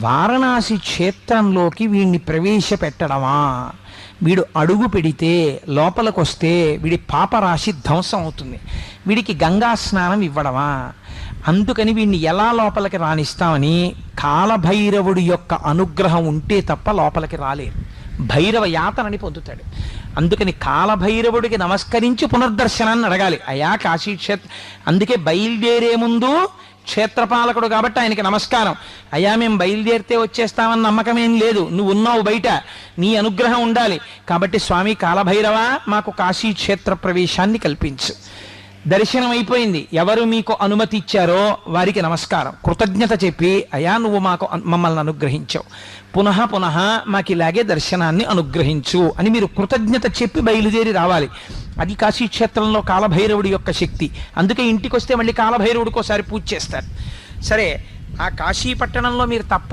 వారణాసి క్షేత్రంలోకి వీడిని ప్రవేశపెట్టడమా? వీడు అడుగు పెడితే లోపలికొస్తే వీడి పాపరాశి ధ్వంసం అవుతుంది. వీడికి గంగా స్నానం ఇవ్వడమా? అందుకని వీడిని ఎలా లోపలికి రాణిస్తామని కాలభైరవుడి యొక్క అనుగ్రహం ఉంటే తప్ప లోపలికి రాలేరు. భైరవ యాతనని పొందుతాడు. అందుకని కాలభైరవుడికి నమస్కరించి పునర్దర్శనాన్ని అడగాలి. అయా కాశీక్షేత్ర, అందుకే బయలుదేరే ముందు క్షేత్రపాలకుడు కాబట్టి ఆయనకి నమస్కారం. అయ్యా మేము బయలుదేరితే వచ్చేస్తామని నమ్మకం ఏం లేదు, నువ్వు ఉన్నావు బయట, నీ అనుగ్రహం ఉండాలి కాబట్టి స్వామి కాలభైరవ మాకు కాశీ క్షేత్ర ప్రవేశాన్ని కల్పించు. దర్శనం అయిపోయింది, ఎవరు మీకు అనుమతి ఇచ్చారో వారికి నమస్కారం, కృతజ్ఞత చెప్పి అయ్యా నువ్వు మాకు మమ్మల్ని అనుగ్రహించావు, పునః పునః మాకు ఇలాగే దర్శనాన్ని అనుగ్రహించు అని మీరు కృతజ్ఞత చెప్పి బయలుదేరి రావాలి. అది కాశీక్షేత్రంలో కాలభైరవుడి యొక్క శక్తి. అందుకే ఇంటికి వస్తే మళ్ళీ కాలభైరవుడికి ఒకసారి పూజ చేస్తారు. సరే, ఆ కాశీ పట్టణంలో మీరు తప్ప